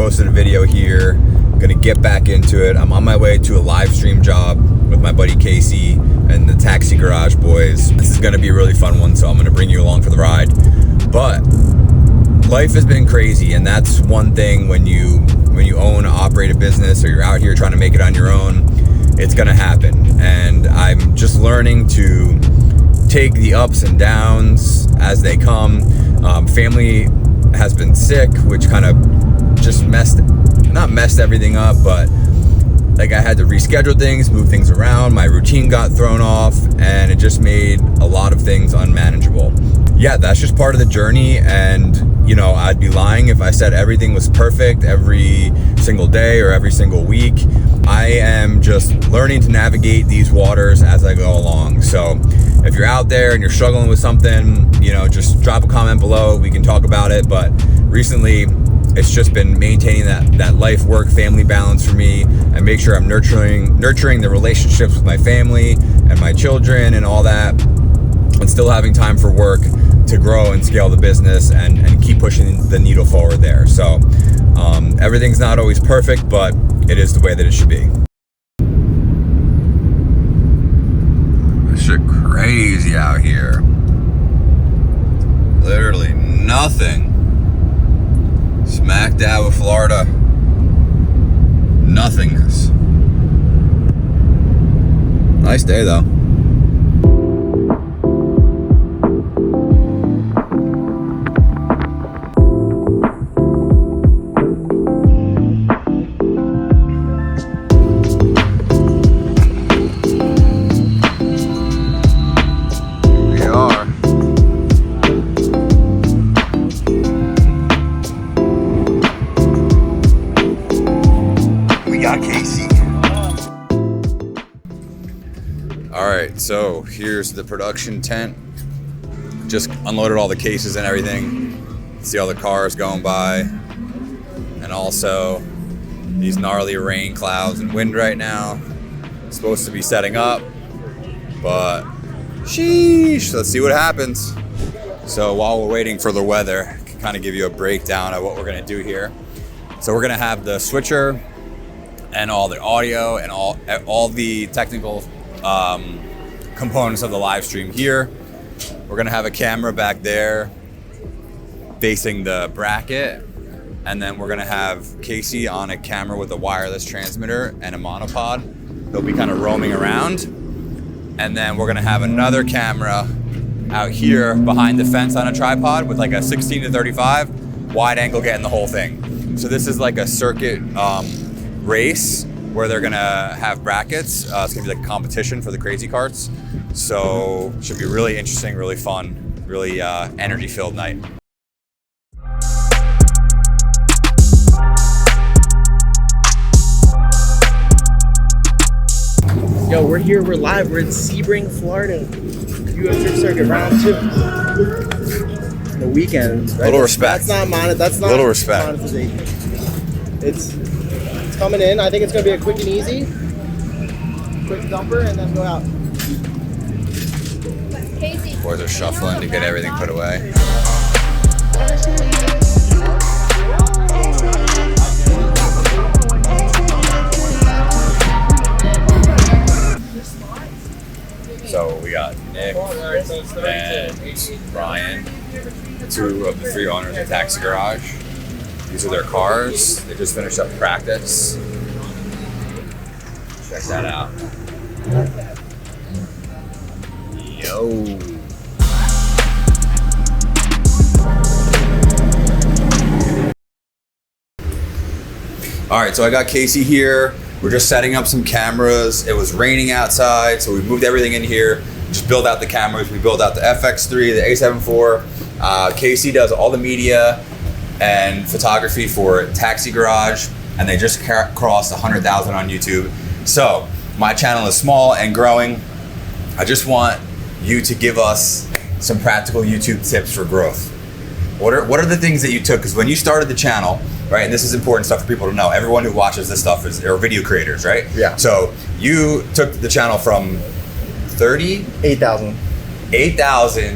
posted a video here. I'm gonna get back into it. I'm on my way to a live stream job with my buddy Casey and the Taxi Garage boys. This is gonna be a really fun one, so I'm gonna bring you along for the ride. But life has been crazy, and that's one thing when you own or operate a business, or you're out here trying to make it on your own, it's gonna happen. And I'm just learning to take the ups and downs as they come. Family has been sick, which kind of just not messed everything up, but like I had to reschedule things, move things around, my routine got thrown off, and it just made a lot of things unmanageable. Yeah, that's just part of the journey, and you know, I'd be lying if I said everything was perfect every single day or every single week. I am just learning to navigate these waters as I go along. So if you're out there and you're struggling with something, you know, just drop a comment below. We can talk about it. But recently, it's just been maintaining that life, work, family balance for me, and make sure I'm nurturing the relationships with my family and my children and all that, and still having time for work to grow and scale the business and keep pushing the needle forward there. So everything's not always perfect, but it is the way that it should be. This shit crazy out here. Literally nothing. Smack dab with Florida. Nothingness. Nice day though. Alright, so here's the production tent. Just unloaded all the cases and everything. See all the cars going by. And also these gnarly rain clouds and wind right now. It's supposed to be setting up, but sheesh, let's see what happens. So while we're waiting for the weather, I can kind of give you a breakdown of what we're gonna do here. So we're gonna have the switcher and all the audio and all the technical components of the live stream here. We're gonna have a camera back there facing the bracket, and then we're gonna have Casey on a camera with a wireless transmitter and a monopod. They'll be kind of roaming around, and then we're gonna have another camera out here behind the fence on a tripod with like a 16-35 wide angle getting the whole thing. So this is like a circuit race where they're gonna have brackets. It's gonna be like a competition for the crazy carts. So should be really interesting, really fun, really energy-filled night. Yo, we're here, we're live, we're in Sebring, Florida. UFC Circuit Round 2. The weekend. Right? Little respect. That's not little respect. Monetization. It's coming in. I think it's going to be a quick and easy. Quick dumper and then go out. Boys are shuffling to get everything put away. So we got Nick and Ryan, two of the three owners of Taxi Garage. These are their cars. They just finished up practice. Check that out. Yo. All right, so I got Casey here. We're just setting up some cameras. It was raining outside, so we moved everything in here. Just build out the cameras. We built out the FX3, the A7 IV. Casey does all the media and photography for Taxi Garage, and they just crossed 100,000 on YouTube. So my channel is small and growing. I just want you to give us some practical YouTube tips for growth. What are the things that you took? Because when you started the channel, right, and this is important stuff for people to know, everyone who watches this stuff are video creators, right? Yeah. So you took the channel from 8,000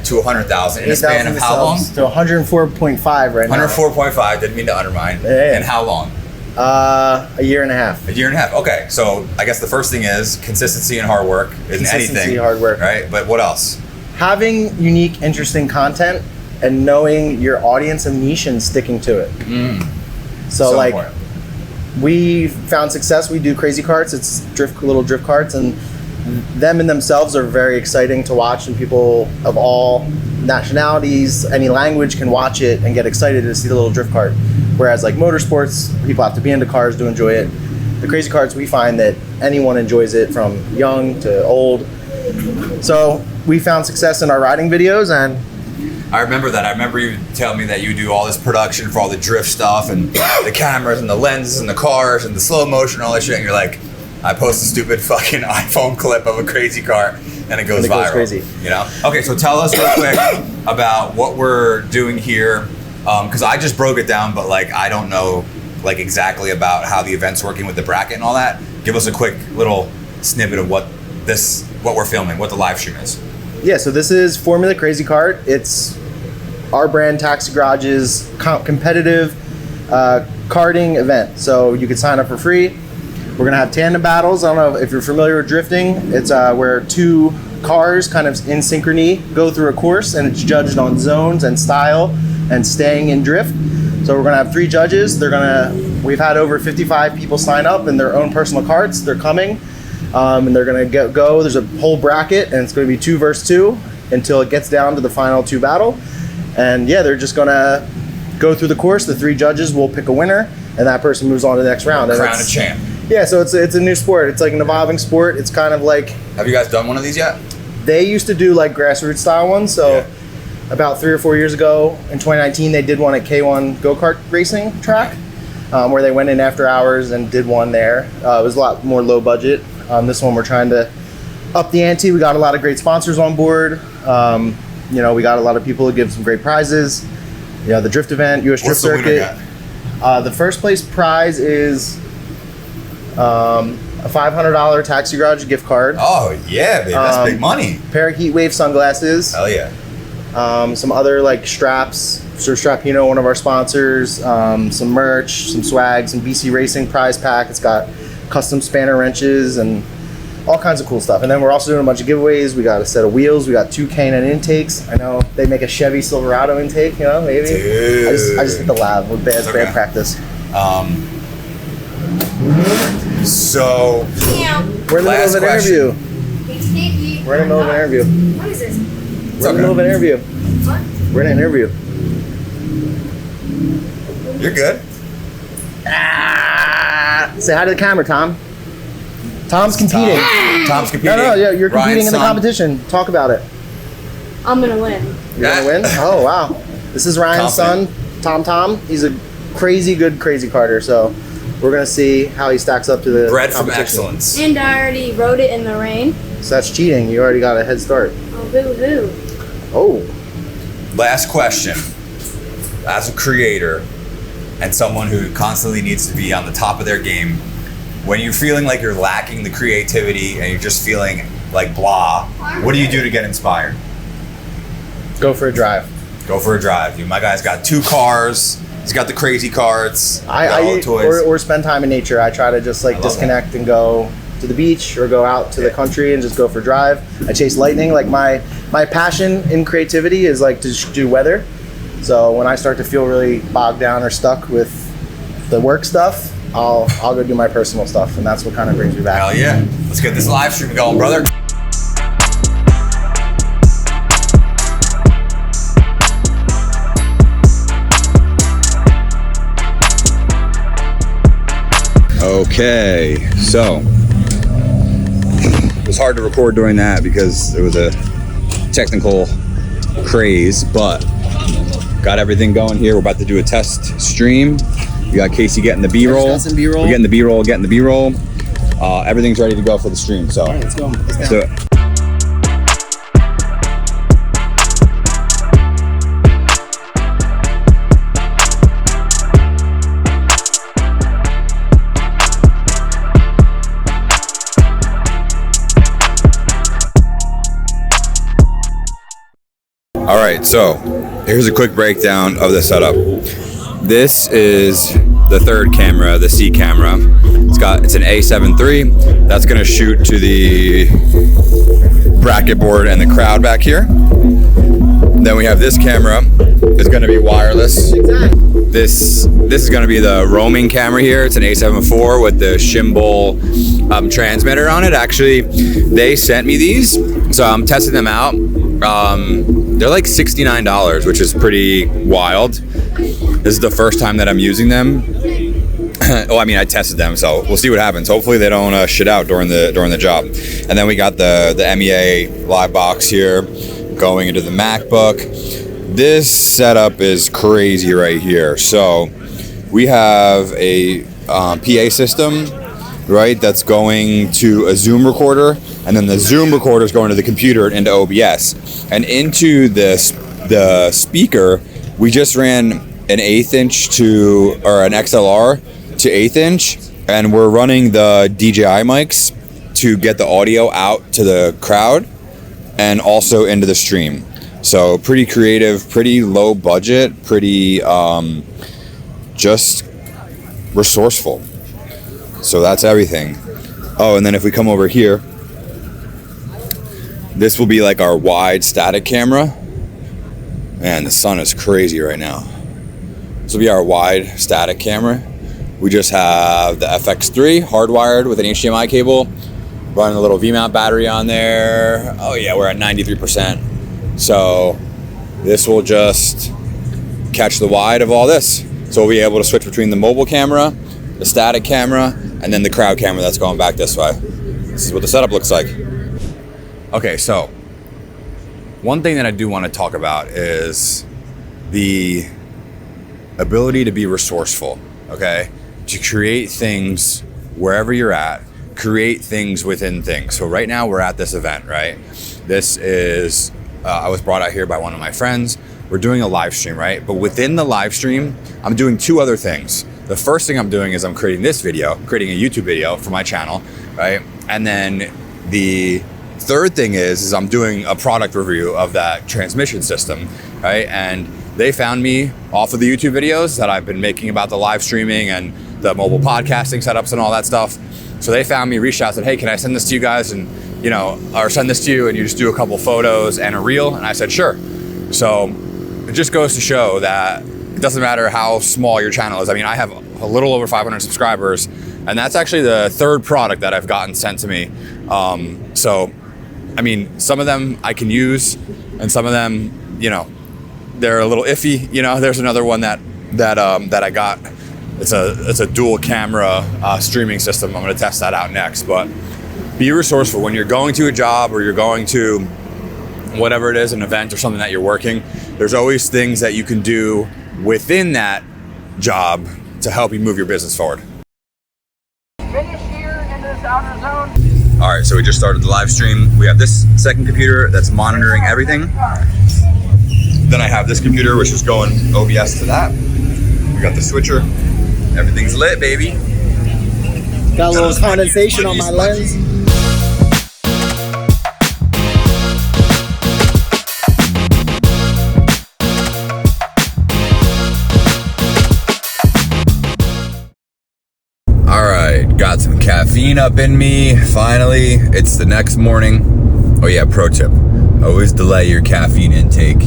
to 100,000 in a span of how long? To 104.5 right now. 104.5, didn't mean to undermine. Yeah. And how long? A year and a half. A year and a half. Okay, so I guess the first thing is consistency and hard work in anything. Hard work. Right, but what else? Having unique, interesting content and knowing your audience and niche and sticking to it. So like, important. we found success. We do crazy carts. It's little drift carts, and them in themselves are very exciting to watch, and people of all nationalities, any language can watch it and get excited to see the little drift cart. Whereas like motorsports, people have to be into cars to enjoy it. The crazy carts, we find that anyone enjoys it from young to old. So we found success in our riding videos, and I remember that. I remember you telling me that you do all this production for all the drift stuff and the cameras and the lenses and the cars and the slow motion and all that shit. And you're like, I post a stupid fucking iPhone clip of a crazy car and it goes viral. Goes crazy. You know? Okay, so tell us real quick about what we're doing here. Because I just broke it down, but like I don't know like exactly about how the event's working with the bracket and all that. Give us a quick little snippet of what we're filming, what the live stream is. Yeah, so this is Formula Crazy Kart. It's our brand Taxi Garage's competitive karting event. So you can sign up for free. We're gonna have tandem battles. I don't know if you're familiar with drifting. It's where two cars kind of in synchrony go through a course, and it's judged on zones and style and staying in drift. So we're gonna have 3 judges. We've had over 55 people sign up in their own personal karts. They're coming. And they're gonna go. There's a whole bracket, and it's gonna be 2 versus 2 until it gets down to the final 2 battle. And yeah, they're just gonna go through the course. The 3 judges will pick a winner, and that person moves on to the next round. And Crown a champ. Yeah, so it's a new sport. It's like an evolving sport. It's kind of like. Have you guys done one of these yet? They used to do like grassroots style ones. So about 3 or 4 years ago, in 2019, they did one at K1 go-kart racing track, where they went in after hours and did one there. It was a lot more low budget. This one we're trying to up the ante. We got a lot of great sponsors on board. We got a lot of people to give some great prizes. The drift event, US Drift Circuit. The first place prize is a $500 Taxi Garage gift card. Oh yeah, baby, that's big money. Pair of Heat Wave sunglasses. Hell yeah. Some other like straps. So Strapino, one of our sponsors. Some merch, some swag, some BC Racing prize pack. It's got custom spanner wrenches and all kinds of cool stuff. And then we're also doing a bunch of giveaways. We got a set of wheels. We got 2 K&N intakes. I know they make a Chevy Silverado intake, maybe. Dude. I just hit the lab with bad practice. So we're in the middle of an interview. We're in the middle of an interview. What is this? We're in the middle of an interview. What? We're in an interview. You're good. Say hi to the camera, Tom. Tom's competing. Tom's competing. No, you're competing Ryan's in the son. competition. Talk about it. I'm gonna win. You're gonna win? Oh wow. This is Ryan's son, Tom. He's a crazy good crazy karter, so we're gonna see how he stacks up to the Bred from competition. excellence. And I already rode it in the rain. So that's cheating. You already got a head start. Oh, boo-hoo. Oh. Last question. As a creator and someone who constantly needs to be on the top of their game, when you're feeling like you're lacking the creativity and you're just feeling like blah, what do you do to get inspired? Go for a drive. Go for a drive. My guy's got 2 cars. He's got the crazy carts. Or spend time in nature. I try to just like disconnect and go to the beach or go out to the country and just go for a drive. I chase lightning. Like my passion in creativity is like to do weather. So when I start to feel really bogged down or stuck with the work stuff, I'll go do my personal stuff, and that's what kind of brings me back. Hell yeah. Let's get this live stream going, brother. Okay, so it was hard to record during that because it was a technical craze, but got everything going here. We're about to do a test stream. We got Casey getting the B-roll. Got some B-roll. We're getting the B-roll. Everything's ready to go for the stream. So All right, let's go. let's do it. All right, so here's a quick breakdown of the setup. This is the third camera, the C camera. It's an A7 III. That's gonna shoot to the bracket board and the crowd back here. Then we have this camera. It's gonna be wireless. This is gonna be the roaming camera here. It's an A7 IV with the Shimbal transmitter on it. Actually, they sent me these, so I'm testing them out. They're like $69, which is pretty wild. This is the first time that I'm using them. Oh, I mean, I tested them, so we'll see what happens. Hopefully they don't shit out during the job. And then we got the MEA live box here going into the MacBook. This setup is crazy right here. So we have a PA system, right, that's going to a Zoom recorder, and then the Zoom recorder is going to the computer and into OBS. And into the speaker, we just ran an 1/8 inch or an XLR to 1/8 inch, and we're running the DJI mics to get the audio out to the crowd and also into the stream. So pretty creative, pretty low budget, pretty just resourceful. So that's everything. Oh, and then if we come over here, this will be like our wide static camera. Man, the sun is crazy right now. This will be our wide static camera. We just have the FX3 hardwired with an HDMI cable, running a little V-mount battery on there. Oh yeah, we're at 93%. So this will just catch the wide of all this. So we'll be able to switch between the mobile camera, the static camera, and then the crowd camera that's going back this way. This is what the setup looks like. Okay, so one thing that I do want to talk about is the ability to be resourceful, okay? To create things wherever you're at, create things within things. So right now we're at this event, right? This is, I was brought out here by one of my friends. We're doing a live stream, right? But within the live stream, I'm doing two other things. The first thing I'm doing is I'm creating this video, creating a YouTube video for my channel, right? And then the third thing is I'm doing a product review of that transmission system, right? And they found me off of the YouTube videos that I've been making about the live streaming and the mobile podcasting setups and all that stuff. So they found me, reached out, said, hey, can I send this to you guys? And, you know, or send this to you and you just do a couple photos and a reel? And I said, sure. So it just goes to show that it doesn't matter how small your channel is. I mean, I have a little over 500 subscribers, and that's actually the third product that I've gotten sent to me. So, I mean, some of them I can use, and some of them, you know, they're a little iffy. You know, there's another one that I got. It's a dual camera streaming system. I'm going to test that out next. But be resourceful when you're going to a job or you're going to whatever it is, an event or something that you're working. There's always things that you can do within that job to help you move your business forward. Finish here into this outer zone. All right, so we just started the live stream. We have this second computer that's monitoring everything. Then I have this computer, which is going OBS to that. We got the switcher. Everything's lit, baby. Got a little condensation on my lens. Got some caffeine up in me, finally. It's the next morning. Oh yeah, pro tip. Always delay your caffeine intake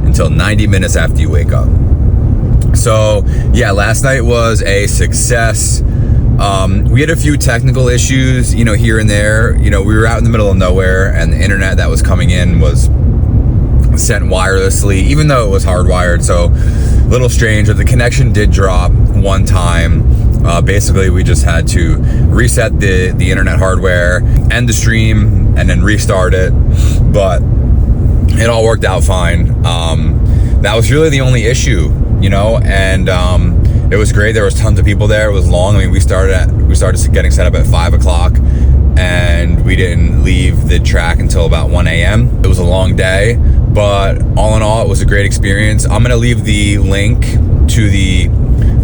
until 90 minutes after you wake up. So yeah, last night was a success. We had a few technical issues, you know, here and there. You know, we were out in the middle of nowhere and the internet that was coming in was sent wirelessly, even though it was hardwired. So a little strange, but the connection did drop one time. Basically, we just had to reset the internet hardware, end the stream, and then restart it. But it all worked out fine. That was really the only issue, you know, and it was great. There was tons of people there. It was long. I mean, we started getting set up at 5 o'clock, and we didn't leave the track until about 1 a.m. It was a long day, but all in all, it was a great experience. I'm gonna leave the link to the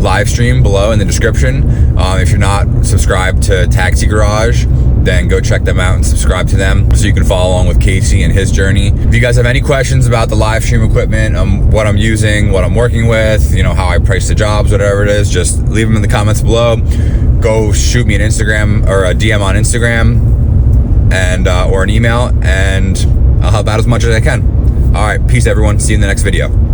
live stream below in the description. If you're not subscribed to Taxi Garage, then go check them out and subscribe to them so you can follow along with Casey and his journey. If you guys have any questions about the live stream equipment, what I'm using, what I'm working with, you know, how I price the jobs, whatever it is, just leave them in the comments below. Go shoot me an Instagram or a DM on Instagram and or an email, and I'll help out as much as I can. All right, peace everyone. See you in the next video.